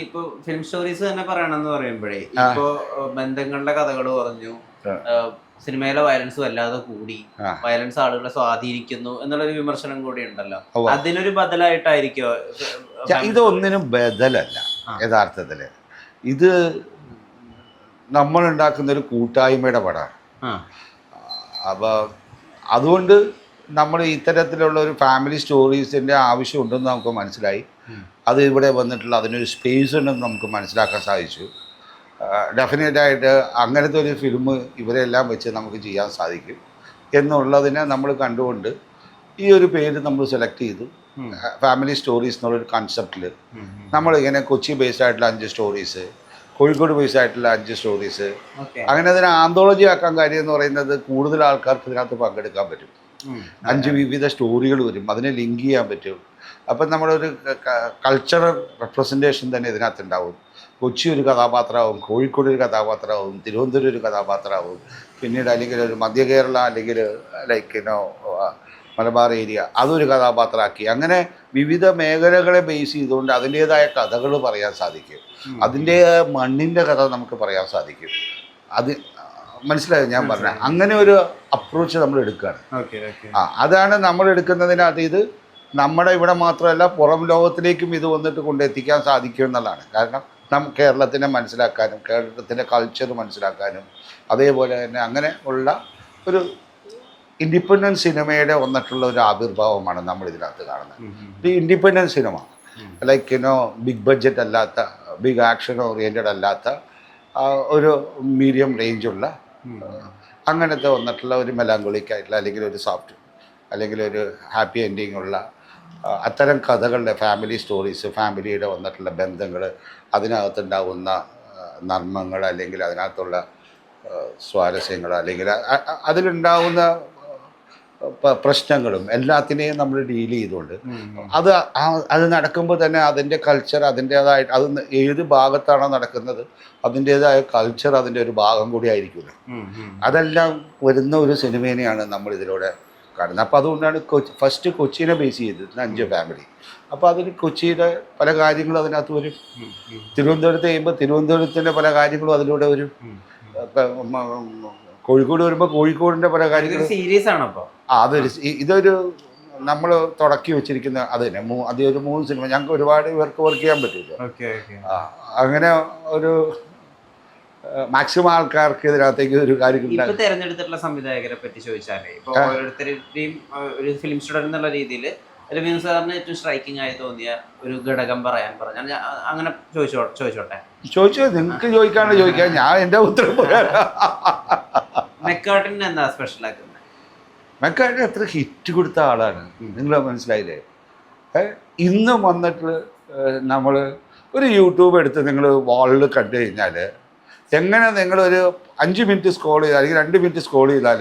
ഇപ്പൊ film stories തന്നെ പറയണമെന്ന് പറയുമ്പോഴേ ഇപ്പൊ ബന്ധങ്ങളുടെ കഥകൾ പറഞ്ഞു, സിനിമയിലെ വയലൻസ് വല്ലാതെ കൂടി, വയലൻസ് ആളുകളെ സ്വാധീനിക്കുന്നു എന്നുള്ളൊരു വിമർശനം കൂടി ഉണ്ടല്ലോ. അതിനൊരു ബദലായിട്ടായിരിക്കോ? ഇതൊന്നിനും ബദലല്ല യഥാർത്ഥത്തില്. ഇത് നമ്മൾ ഉണ്ടാക്കുന്ന ഒരു കൂട്ടായ്മയുടെ പടമാണ്. അപ്പോൾ അതുകൊണ്ട് നമ്മൾ ഇത്തരത്തിലുള്ള ഒരു ഫാമിലി സ്റ്റോറീസിൻ്റെ ആവശ്യമുണ്ടെന്ന് നമുക്ക് മനസ്സിലായി. അത് ഇവിടെ വന്നിട്ടുള്ള അതിനൊരു സ്പേസ് ഉണ്ടെന്ന് നമുക്ക് മനസ്സിലാക്കാൻ സാധിച്ചു. ഡെഫിനറ്റായിട്ട് അങ്ങനത്തെ ഒരു ഫിലിം ഇവരെല്ലാം വെച്ച് നമുക്ക് ചെയ്യാൻ സാധിക്കും എന്നുള്ളതിനെ നമ്മൾ കണ്ടുകൊണ്ട് ഈ ഒരു പേര് നമ്മൾ സെലക്ട് ചെയ്തു. ഫാമിലി സ്റ്റോറീസ് എന്നുള്ളൊരു കൺസെപ്റ്റിൽ നമ്മളിങ്ങനെ കൊച്ചി ബേസ്ഡ് ആയിട്ടുള്ള 5 സ്റ്റോറീസ്, കോഴിക്കോട് ബേസ്ഡ് ആയിട്ടുള്ള 5 സ്റ്റോറീസ്, അങ്ങനെ അതിനെ ആന്തോളജി ആക്കാൻ കാര്യം എന്ന് പറയുന്നത് കൂടുതൽ ആൾക്കാർക്ക് ഇതിനകത്ത് പങ്കെടുക്കാൻ പറ്റും. 5 വിവിധ സ്റ്റോറികൾ വരും, അതിനെ ലിങ്ക് ചെയ്യാൻ പറ്റും. അപ്പം നമ്മളൊരു കൾച്ചറൽ റെപ്രസെൻറ്റേഷൻ തന്നെ ഇതിനകത്ത് ഉണ്ടാവും. കൊച്ചി ഒരു കഥാപാത്രമാവും, കോഴിക്കോട് ഒരു കഥാപാത്രമാവും, തിരുവനന്തപുരം ഒരു കഥാപാത്രമാവും, പിന്നീട് അല്ലെങ്കിൽ ഒരു മധ്യ കേരള അല്ലെങ്കിൽ ലൈക്ക് മലബാർ ഏരിയ അതൊരു കഥാപാത്രമാക്കി, അങ്ങനെ വിവിധ മേഖലകളെ ബേസ് ചെയ്തുകൊണ്ട് അതിൻ്റേതായ കഥകൾ പറയാൻ സാധിക്കും. അതിൻ്റെ മണ്ണിൻ്റെ കഥ നമുക്ക് പറയാൻ സാധിക്കും. അത് മനസ്സിലായോ ഞാൻ പറഞ്ഞ? അങ്ങനെ ഒരു അപ്രോച്ച് നമ്മൾ എടുക്കുകയാണ്. അതാണ് നമ്മൾ എടുക്കുന്നതിനകത്ത്. ഇത് നമ്മുടെ ഇവിടെ മാത്രമല്ല പുറം ലോകത്തിലേക്കും ഇത് വന്നിട്ട് കൊണ്ടെത്തിക്കാൻ സാധിക്കും എന്നുള്ളതാണ്. കാരണം കേരളത്തിനെ മനസ്സിലാക്കാനും കേരളത്തിൻ്റെ കൾച്ചർ മനസ്സിലാക്കാനും അതേപോലെ തന്നെ അങ്ങനെ ഉള്ള ഒരു ഇൻഡിപെൻഡൻറ്റ് സിനിമയുടെ വന്നിട്ടുള്ള ഒരു ആവിർഭാവമാണ് നമ്മൾ ഇതിനകത്ത് കാണുന്നത്. ഈ independent cinema like big budget അല്ലാത്ത, ബിഗ് ആക്ഷൻ ഓറിയൻറ്റഡ് അല്ലാത്ത ഒരു മീഡിയം റേഞ്ചുള്ള അങ്ങനത്തെ വന്നിട്ടുള്ള ഒരു മെലാങ്കോളിക് ആയിട്ടുള്ള അല്ലെങ്കിൽ ഒരു സോഫ്റ്റ് അല്ലെങ്കിൽ ഒരു ഹാപ്പി എൻഡിങ് ഉള്ള അത്തരം കഥകളുടെ ഫാമിലി സ്റ്റോറീസ്, ഫാമിലിയുടെ വന്നിട്ടുള്ള ബന്ധങ്ങൾ, അതിനകത്തുണ്ടാകുന്ന നർമ്മങ്ങൾ അല്ലെങ്കിൽ അതിനകത്തുള്ള സ്വാരസ്യങ്ങൾ അല്ലെങ്കിൽ അതിലുണ്ടാകുന്ന പ്രശ്നങ്ങളും എല്ലാത്തിനെയും നമ്മൾ ഡീൽ ചെയ്തുകൊണ്ട് അത് നടക്കുമ്പോൾ തന്നെ അതിൻ്റെ കൾച്ചർ അതിൻ്റേതായിട്ട് അത് ഏത് ഭാഗത്താണോ നടക്കുന്നത് അതിൻ്റേതായ കൾച്ചർ അതിൻ്റെ ഒരു ഭാഗം കൂടി ആയിരിക്കുമല്ലോ. അതെല്ലാം വരുന്ന ഒരു സിനിമേനെയാണ് നമ്മൾ ഇതിലൂടെ കാണുന്നത്. അപ്പോൾ അതുകൊണ്ടാണ് ഫസ്റ്റ് കൊച്ചിനെ ബേസ് ചെയ്തത് 5 ഫാമിലി. അപ്പോൾ അതിന് കൊച്ചിയുടെ പല കാര്യങ്ങളും അതിനകത്ത് വരും. തിരുവനന്തപുരത്ത് ചെയ്യുമ്പോൾ തിരുവനന്തപുരത്തിൻ്റെ പല കാര്യങ്ങളും അതിലൂടെ വരും. കോഴിക്കോട് വരുമ്പോൾ കോഴിക്കോടിൻ്റെ പല കാര്യങ്ങളും സീരീസ് ആണ്. അപ്പോൾ അതൊരു ഇതൊരു നമ്മൾ തുടക്കി വെച്ചിരിക്കുന്ന അത് തന്നെ ഒരു 3 സിനിമ ഞങ്ങൾക്ക് ഒരുപാട് പേർക്ക് വർക്ക് ചെയ്യാൻ പറ്റില്ല. അങ്ങനെ ഒരു മാക്സിമം ആൾക്കാർക്ക് ഇതിനകത്തേക്ക് ഒരു കാര്യം തെരഞ്ഞെടുത്തിട്ടുള്ള സംവിധായകരെ പറ്റി ചോദിച്ചാലേ, ഇപ്പോൾ ഓരോരുത്തരുടെയും ഒരു ഫിലിം സ്റ്റുഡന്റ് എന്നുള്ള രീതിയിൽ രവീന്ദ്ര സാറിന് ഏറ്റവും സ്ട്രൈക്കിംഗ് ആയി തോന്നിയ ഒരു ഘടകം പറഞ്ഞാൽ അങ്ങനെ ചോദിച്ചോട്ടെ. നിങ്ങൾക്ക് ചോദിക്കാണ്ട് ചോദിക്കാം, ഞാൻ എൻ്റെ ഉത്തരം പറയാം. മെക്കാർട്ടിന് എന്താ സ്പെഷ്യൽ ആക്കുന്നത്? മെക്കാർട്ടിന് എത്ര ഹിറ്റ് കൊടുത്ത ആളാണ്, നിങ്ങൾ മനസ്സിലായില്ലേ? ഇന്നും വന്നിട്ട് നമ്മൾ ഒരു യൂട്യൂബ് എടുത്ത് നിങ്ങൾ വാളിൽ കണ്ടു കഴിഞ്ഞാൽ എങ്ങനെ നിങ്ങളൊരു 5 മിനിറ്റ് സ്ക്രോൾ ചെയ്താൽ അല്ലെങ്കിൽ 2 മിനിറ്റ് സ്ക്രോൾ ചെയ്താൽ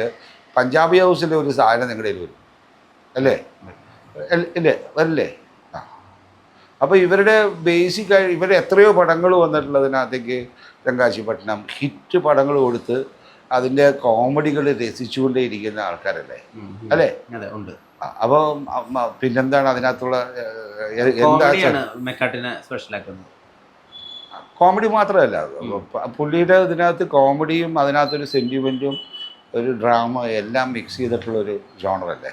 പഞ്ചാബി ഹൗസിലെ ഒരു സാധനം നിങ്ങളുടെ കയ്യിൽ വരും അല്ലേ? ഇല്ലേ? വരില്ലേ? അപ്പോൾ ഇവരുടെ ബേസിക്കായി ഇവരുടെ എത്രയോ പടങ്ങൾ വന്നിട്ടുള്ളതിനകത്തേക്ക് തെങ്കാശിപട്ടണം ഹിറ്റ് പടങ്ങൾ കൊടുത്ത് അതിൻ്റെ കോമഡികൾ രസിച്ചുകൊണ്ടേ ഇരിക്കുന്ന ആൾക്കാരല്ലേ അല്ലേ? ഉണ്ട്. അപ്പോൾ പിന്നെന്താണ് അതിനകത്തുള്ള മെക്കാർട്ടിനെ സ്പെഷ്യലാക്കുന്നത്? കോമഡി മാത്രമല്ല, പുള്ളിയുടെ ഇതിനകത്ത് കോമഡിയും അതിനകത്തൊരു സെൻറ്റിമെൻറ്റും ഒരു ഡ്രാമ എല്ലാം മിക്സ് ചെയ്തിട്ടുള്ളൊരു ജോണറല്ലേ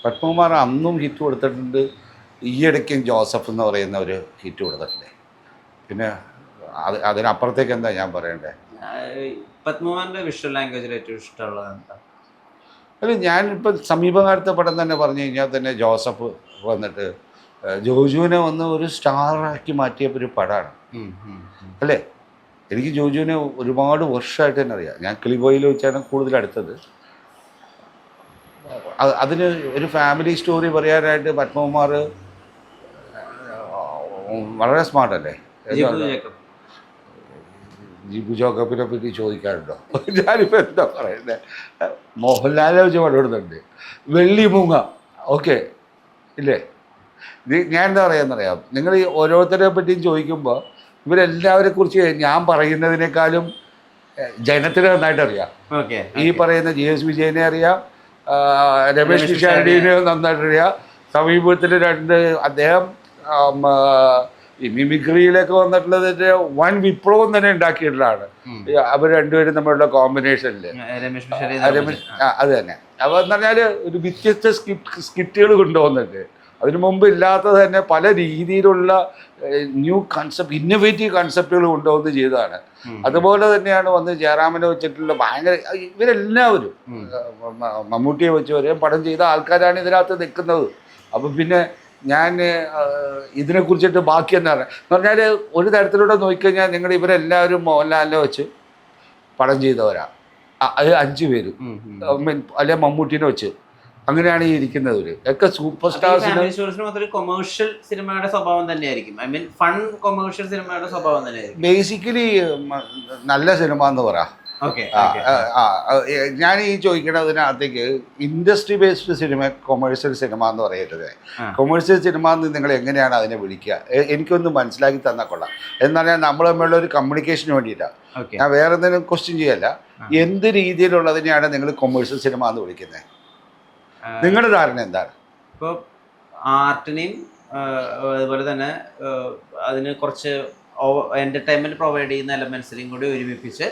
പത്മകുമാർ അന്നും ഹിറ്റ് കൊടുത്തിട്ടുണ്ട്. ഈയിടയ്ക്കും ജോസഫ് എന്ന് പറയുന്ന ഒരു ഹിറ്റ് കൊടുത്തിട്ടുണ്ട്. പിന്നെ അതിനപ്പുറത്തേക്ക് എന്താ ഞാൻ പറയണ്ടേ? പത്മകുമാറിൻ്റെ വിഷ്വൽ ലാംഗ്വേജിൽ ഏറ്റവും ഇഷ്ടമുള്ളത് എന്താ? അല്ല, ഞാനിപ്പോൾ സമീപകാലത്തെ പടം തന്നെ പറഞ്ഞു കഴിഞ്ഞാൽ തന്നെ ജോസഫ് വന്നിട്ട് ജോജുവിനെ വന്ന് ഒരു സ്റ്റാറാക്കി മാറ്റിയ ഒരു പടമാണ് അല്ലേ? എനിക്ക് ജോജുവിനെ ഒരുപാട് വർഷമായിട്ട് തന്നെ അറിയാം. ഞാൻ കിളിബോയിൽ വെച്ചാണ് കൂടുതൽ അടുത്തത്. അതിന് ഒരു ഫാമിലി സ്റ്റോറി പറയാനായിട്ട് പത്മകുമാർ വളരെ സ്മാർട്ടല്ലേ? ജിബു ജോക്കപ്പിനെ പറ്റി ചോദിക്കാറുണ്ടോ? ഞാനിപ്പോൾ എന്താ പറയുന്നത്, മോഹൻലാലിനെ വെച്ച് പടമെടുത്തുണ്ട്. വെള്ളി മൂങ്ങ ഓക്കെ ഇല്ലേ? ഇത് ഞാൻ എന്താ പറയാന്നറിയാം, നിങ്ങൾ ഈ ഓരോരുത്തരെ പറ്റിയും ചോദിക്കുമ്പോൾ ഇവരെല്ലാവരെ കുറിച്ച് ഞാൻ പറയുന്നതിനേക്കാളും ജനത്തിന് നന്നായിട്ട് അറിയാം. ഈ പറയുന്ന GS വിജയനെ അറിയാം, രമേശ് പിഷാരടിനെ നന്നായിട്ട് അറിയാം. സമീപത്തിൽ 2 അദ്ദേഹം ഈ മിമിക്രിയിലൊക്കെ വന്നിട്ടുള്ളത് വൻ വിപ്ലവം തന്നെ ഉണ്ടാക്കിയിട്ടുള്ളതാണ് അവർ രണ്ടുപേരും തമ്മിലുള്ള കോമ്പിനേഷനിൽ. അത് തന്നെ. അപ്പോൾ എന്ന് പറഞ്ഞാൽ ഒരു വ്യത്യസ്ത സ്കിറ്റുകൾ കൊണ്ടുവന്നിട്ട് അതിനു മുമ്പ് ഇല്ലാത്തത് തന്നെ പല രീതിയിലുള്ള ന്യൂ കൺസെപ്റ്റ്, ഇന്നോവേറ്റീവ് കൺസെപ്റ്റുകൾ കൊണ്ടുവന്ന് ചെയ്തതാണ്. അതുപോലെ തന്നെയാണ് വന്ന് ജയറാമിനെ വെച്ചിട്ടുള്ള ഭയങ്കര ഇവരെല്ലാവരും മമ്മൂട്ടിയെ വെച്ച് വരെ പടം ചെയ്ത ആൾക്കാരാണ് ഇതിനകത്ത് നിൽക്കുന്നത്. അപ്പം പിന്നെ ഞാൻ ഇതിനെക്കുറിച്ചിട്ട് ബാക്കി എന്താണ് എന്ന് പറഞ്ഞാൽ ഒരു തരത്തിലൂടെ നോക്കിക്കഴിഞ്ഞാൽ നിങ്ങൾ ഇവരെല്ലാവരും മോഹൻലാലിനെ വെച്ച് പടം ചെയ്തവരാണ്. അത് 5 പേരും അല്ലെ മമ്മൂട്ടിനെ വെച്ച് അങ്ങനെയാണ് ഈ ഇരിക്കുന്നവർ ഒക്കെ സൂപ്പർ സ്റ്റാർസിന് കൊമേഴ്ഷ്യൽ സിനിമയുടെ സ്വഭാവം തന്നെയായിരിക്കും. ഐ മീൻ ഫൺ കൊമേഴ്ഷ്യൽ സിനിമയുടെ സ്വഭാവം തന്നെയായിരിക്കും ബേസിക്കലി. നല്ല സിനിമ എന്ന് പറയാം. ഞാൻ ഈ ചോദിക്കണതിനകത്തേക്ക് industry based cinema commercial cinema എന്ന് പറയരുത്. കൊമേഴ്ഷ്യൽ സിനിമ എന്ന് നിങ്ങൾ എങ്ങനെയാണ് അതിനെ വിളിക്കുക? എനിക്കൊന്ന് മനസ്സിലാക്കി തന്നാൽ കൊള്ളാം. എന്നാൽ നമ്മൾ തമ്മിലുള്ള ഒരു കമ്മ്യൂണിക്കേഷന് വേണ്ടിയിട്ടാണ്. ഞാൻ വേറെ എന്തെങ്കിലും ക്വസ്റ്റ്യൻ ചെയ്യല്ല. എന്ത് രീതിയിലുള്ളതിനെയാണ് നിങ്ങൾ കൊമേഴ്ഷ്യൽ സിനിമ എന്ന് വിളിക്കുന്നത്? നിങ്ങളുടെ ധാരണ എന്താണ്? ഇപ്പോൾ ആർട്ടിനെയും അതുപോലെ തന്നെ അതിന് കുറച്ച് എന്റർടൈൻമെന്റ് പ്രൊവൈഡ് ചെയ്യുന്ന എലമെന്റ്സിനെയും കൂടി ഒരുമിപ്പിച്ച്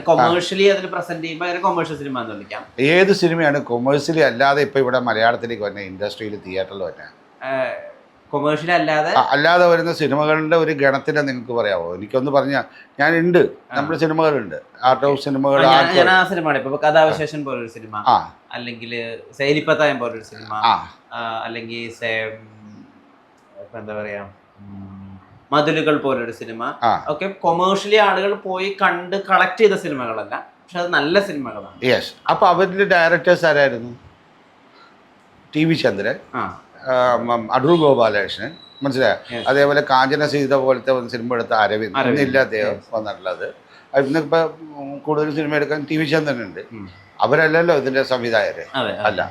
കൊമേഴ്ഷ്യലി അതിൽ പ്രസന്റ് ചെയ്യുമ്പോൾ അതിനെ കൊമേഴ്ഷ്യൽ സിനിമ എന്ന് വിളിക്കാം. ഏത് സിനിമയാണ് കൊമേഴ്ഷ്യലി അല്ലാതെ ഇപ്പൊ ഇവിടെ മലയാളത്തിലേക്ക് വരുന്ന ഇൻഡസ്ട്രിയിൽ തിയേറ്ററിൽ വരുന്ന കൊമേഴ്ഷ്യലി അല്ലാതെ വരുന്ന സിനിമകളുടെ ഒരു ഗണത്തിനെ നിങ്ങൾക്ക് പറയാമോ? എനിക്കൊന്ന് പറഞ്ഞാൽ ഞാനുണ്ട്, നമ്മുടെ സിനിമകളുണ്ട്, ആർട്ട് ഹൗസ് സിനിമകൾ. സിനിമ ഇപ്പൊ കഥാവിശേഷൻ പോലൊരു സിനിമ, അല്ലെങ്കിൽ സേലിപ്പത്തായം പോലൊരു സിനിമ, അല്ലെങ്കിൽ എന്താ പറയാ മതിലുകൾ പോലൊരു സിനിമ ഒക്കെ കൊമേഴ്ഷ്യലി ആളുകൾ പോയി കണ്ട് കളക്ട് ചെയ്ത സിനിമകളല്ല, പക്ഷെ അത് നല്ല സിനിമകളാണ്. യെസ്. അപ്പൊ അവരിൽ ഡയറക്ടേഴ്സ് ആരായിരുന്നു? ടി വി ചന്ദ്രൻ, അടൂർ ഗോപാലകൃഷ്ണൻ, മനസ്സിലായോ? അതേപോലെ കാഞ്ചന സീത പോലത്തെ സിനിമ എടുത്ത അരവിന്ദ്, ഇന്നില്ല അദ്ദേഹം വന്നിട്ടുള്ളത്. ഇന്നിപ്പോ കൂടുതൽ സിനിമ എടുക്കാൻ ടി വി ചന്ദ്രനുണ്ട്. അവരല്ലല്ലോ ഇതിന്റെ സംവിധായകര്, അല്ല.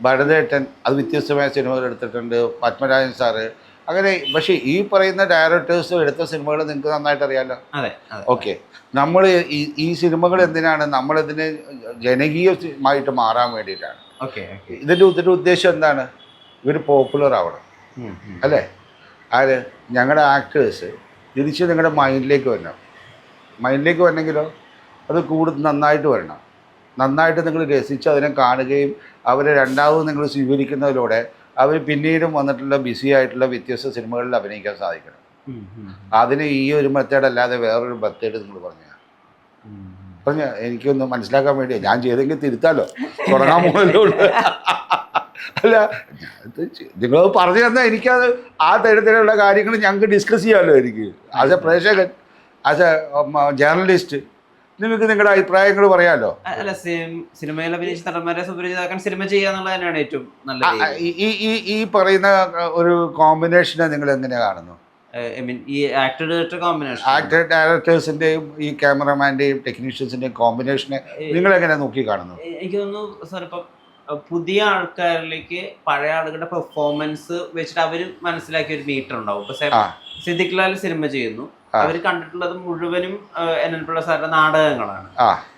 ഭരതേട്ടൻ അത് വ്യത്യസ്തമായ സിനിമകൾ എടുത്തിട്ടുണ്ട്, പത്മരാജൻ സാറ്, അങ്ങനെ. പക്ഷേ ഈ പറയുന്ന ഡയറക്ടേഴ്സ് എടുത്ത സിനിമകൾ നിങ്ങൾക്ക് നന്നായിട്ട് അറിയാമല്ലോ. ഓക്കെ. നമ്മൾ ഈ സിനിമകൾ എന്തിനാണ്? നമ്മളിതിന് ജനകീയമായിട്ട് മാറാൻ വേണ്ടിയിട്ടാണ്. ഇതിൻ്റെ ഉദ്ദേശം എന്താണ്? ഇവർ പോപ്പുലർ ആവണം, അല്ലേ? ആര്? ഞങ്ങളുടെ ആക്ടേഴ്സ് തിരിച്ച് നിങ്ങളുടെ മൈൻഡിലേക്ക് വരണം. മൈൻഡിലേക്ക് വരണമെങ്കിലോ അത് കൂടുതൽ നന്നായിട്ട് വരണം. നന്നായിട്ട് നിങ്ങൾ രസിച്ച് അതിനെ കാണുകയും അവരെ രണ്ടാമത് നിങ്ങൾ സ്വീകരിക്കുന്നതിലൂടെ അവർ പിന്നീടും വന്നിട്ടുള്ള ബിസി ആയിട്ടുള്ള വ്യത്യസ്ത സിനിമകളിൽ അഭിനയിക്കാൻ സാധിക്കണം. അതിന് ഈ ഒരു മെത്തേഡ് അല്ലാതെ വേറൊരു മെത്തേഡ് നിങ്ങൾ പറഞ്ഞ എനിക്കൊന്ന് മനസ്സിലാക്കാൻ വേണ്ടിയാണ്. ഞാൻ ചെയ്തെങ്കിൽ തിരുത്താലോ, തുടങ്ങാൻ പോകുന്നതിലൂടെ. അല്ല, നിങ്ങൾ പറഞ്ഞു തന്നാൽ എനിക്കത് ആ തരത്തിലുള്ള കാര്യങ്ങൾ ഞങ്ങൾക്ക് ഡിസ്കസ് ചെയ്യാമല്ലോ. എനിക്ക് ആസ് എ പ്രേക്ഷകൻ, ആസ് എ ജേർണലിസ്റ്റ്, നിങ്ങൾക്ക് നിങ്ങളുടെ അഭിപ്രായങ്ങൾ പറയാമല്ലോ. അല്ല, സിനിമയിൽ അഭിനയിച്ച നടന്മാരെ സുപരിചിതമാക്കാൻ സിനിമ ചെയ്യാന്നുള്ളത് തന്നെയാണ് ഏറ്റവും നല്ലത്. ഈ പറയുന്ന ഒരു കോമ്പിനേഷനെ നിങ്ങൾ എങ്ങനെ കാണുന്നു? ഈ ആക്ടർ ഡയറക്ടർ കോമ്പിനേഷൻ, ആക്ടർ ഡയറക്ടേഴ്സിന്റെയും ഈ ക്യാമറമാന്റെയും ടെക്നീഷ്യൻസിന്റെയും കോമ്പിനേഷനെ നിങ്ങൾ എങ്ങനെ നോക്കി കാണുന്നു? എനിക്ക് തോന്നുന്നു സാർ, ഇപ്പം പുതിയ ആൾക്കാരിലേക്ക് പഴയ ആളുകളുടെ പെർഫോമൻസ് വെച്ചിട്ട് അവർ മനസ്സിലാക്കിയ ഒരു മീറ്റർ ഉണ്ടാവും. ഇപ്പൊ സിദ്ദിഖ് ലാൽ സിനിമ ചെയ്യുന്നു, അവർ കണ്ടിട്ടുള്ളത് മുഴുവനും NN പിള്ള സാറിന്റെ നാടകങ്ങളാണ്.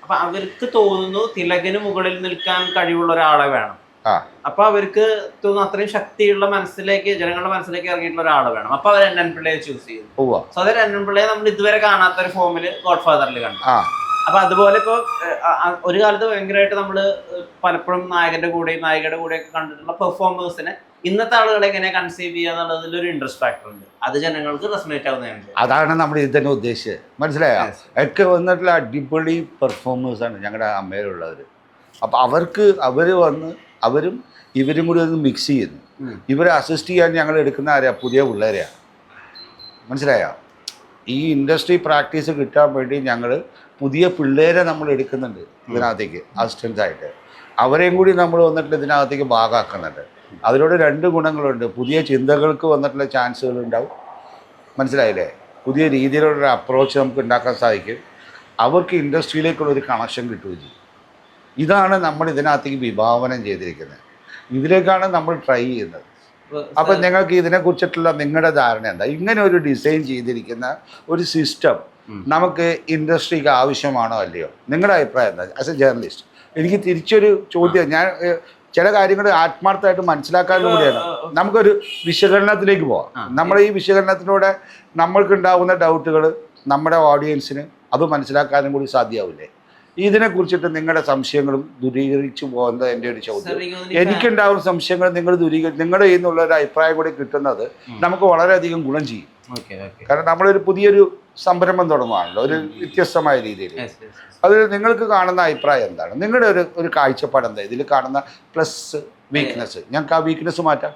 അപ്പൊ അവർക്ക് തോന്നുന്നു തിലകന് മുകളിൽ നിൽക്കാൻ കഴിവുള്ള ഒരാളെ വേണം. അപ്പൊ അവർക്ക് തോന്നുന്നു അത്രയും ശക്തിയുള്ള മനസ്സിലേക്ക്, ജനങ്ങളുടെ മനസ്സിലേക്ക് ഇറങ്ങിയിട്ടുള്ള ഒരാളെ വേണം. അപ്പൊ അവർ NN പിള്ളയെ ചൂസ് ചെയ്യുന്നു. സോ അതൊരു NN പിള്ളയെ നമ്മൾ ഇതുവരെ കാണാത്ത ഒരു ഫോമില് ഗോഡ് ഫാദറിൽ കണ്ടു. അപ്പൊ അതുപോലെ ഇപ്പൊ ഒരു കാലത്ത് ഭയങ്കരമായിട്ട് നമ്മള് പലപ്പോഴും നായകന്റെ കൂടെയും നായികയുടെ കൂടെയൊക്കെ കണ്ടിട്ടുള്ള പെർഫോമേഴ്സിനെ ഇന്നത്തെ ആളുകളെ എങ്ങനെ കൺസീവ് ചെയ്യാന്നുള്ളതിൽ ഒരു ഇൻട്രസ്റ്റ് ഫാക്ടർ ഉണ്ട്. അത് ജനങ്ങൾക്ക് റെസൊനേറ്റ് ആവുന്നതാണ്. അതാണ് നമ്മൾ ഇതിനെ ഉദ്ദേശിച്ചത്. മനസ്സിലായോ? ഒക്കെ വന്നിട്ടുള്ള അടിപൊളി പെർഫോമേഴ്സാണ് ഞങ്ങളുടെ അമ്മയിലുള്ളവർ. അപ്പൊ അവർക്ക് അവരും ഇവരും കൂടി ഒന്ന് മിക്സ് ചെയ്യുന്നു. ഇവരെ അസിസ്റ്റ് ചെയ്യാൻ ഞങ്ങൾ എടുക്കുന്ന ആരെയാ? പുതിയ പിള്ളേരെയാണ്. മനസ്സിലായോ? ഈ ഇൻഡസ്ട്രി പ്രാക്ടീസ് കിട്ടാൻ വേണ്ടി ഞങ്ങൾ പുതിയ പിള്ളേരെ നമ്മൾ എടുക്കുന്നുണ്ട് ഇതിനകത്തേക്ക് അസിസ്റ്റൻസ് ആയിട്ട്. അവരെയും കൂടി നമ്മൾ വന്നിട്ട് ഇതിനകത്തേക്ക് ഭാഗമാക്കുന്നുണ്ട്. അതിലൂടെ 2 ഗുണങ്ങളുണ്ട്. പുതിയ ചിന്തകൾക്ക് വന്നിട്ടുള്ള ചാൻസുകൾ ഉണ്ടാവും. മനസ്സിലായില്ലേ? പുതിയ രീതിയിലുള്ള അപ്രോച്ച് നമുക്ക് ഉണ്ടാക്കാൻ സാധിക്കും. അവർക്ക് ഇൻഡസ്ട്രിയിലേക്കുള്ളൊരു കണക്ഷൻ കിട്ടുകയും ചെയ്യും. ഇതാണ് നമ്മൾ ഇതിനകത്തേക്ക് വിഭാവനം ചെയ്തിരിക്കുന്നത്. ഇതിലേക്കാണ് നമ്മൾ ട്രൈ ചെയ്യുന്നത്. അപ്പം നിങ്ങൾക്ക് ഇതിനെക്കുറിച്ചിട്ടുള്ള നിങ്ങളുടെ ധാരണ എന്താ? ഇങ്ങനെ ഒരു ഡിസൈൻ ചെയ്തിരിക്കുന്ന ഒരു സിസ്റ്റം നമുക്ക് ഇൻഡസ്ട്രിക്ക് ആവശ്യമാണോ അല്ലയോ? നിങ്ങളുടെ അഭിപ്രായം എന്താ? ആസ് എ ജേർണലിസ്റ്റ് എനിക്ക് തിരിച്ചൊരു ചോദ്യം, ഞാൻ ചില കാര്യങ്ങൾ ആത്മാർത്ഥമായിട്ട് മനസ്സിലാക്കാനും കൂടിയാണ്. നമുക്കൊരു വിശകലനത്തിലേക്ക് പോവാം. നമ്മുടെ ഈ വിശകലനത്തിലൂടെ നമ്മൾക്കുണ്ടാകുന്ന ഡൗട്ടുകൾ നമ്മുടെ ഓഡിയൻസിന് അത് മനസ്സിലാക്കാനും കൂടി സാധ്യമാവില്ലേ? ഇതിനെ കുറിച്ചിട്ട് നിങ്ങളുടെ സംശയങ്ങളും ദൂരീകരിച്ചു പോകുന്നത് എൻ്റെ ഒരു ചോദ്യം. എനിക്കുണ്ടാകുന്ന സംശയങ്ങൾ നിങ്ങൾ നിങ്ങളുടെ കയ്യിൽ നിന്നുള്ള ഒരു അഭിപ്രായം കൂടി കിട്ടുന്നത് നമുക്ക് വളരെയധികം ഗുണം ചെയ്യും. കാരണം നമ്മളൊരു പുതിയൊരു സംരംഭം തുടങ്ങുകയാണല്ലോ, ഒരു വ്യത്യസ്തമായ രീതിയിൽ. അതിൽ നിങ്ങൾക്ക് കാണുന്ന അഭിപ്രായം എന്താണ്? നിങ്ങളുടെ ഒരു കാഴ്ചപ്പാട് എന്താ ഇതിൽ കാണുന്ന പ്ലസ് വീക്ക്നെസ്? ഞങ്ങൾക്ക് ആ വീക്ക്നെസ് മാറ്റാം.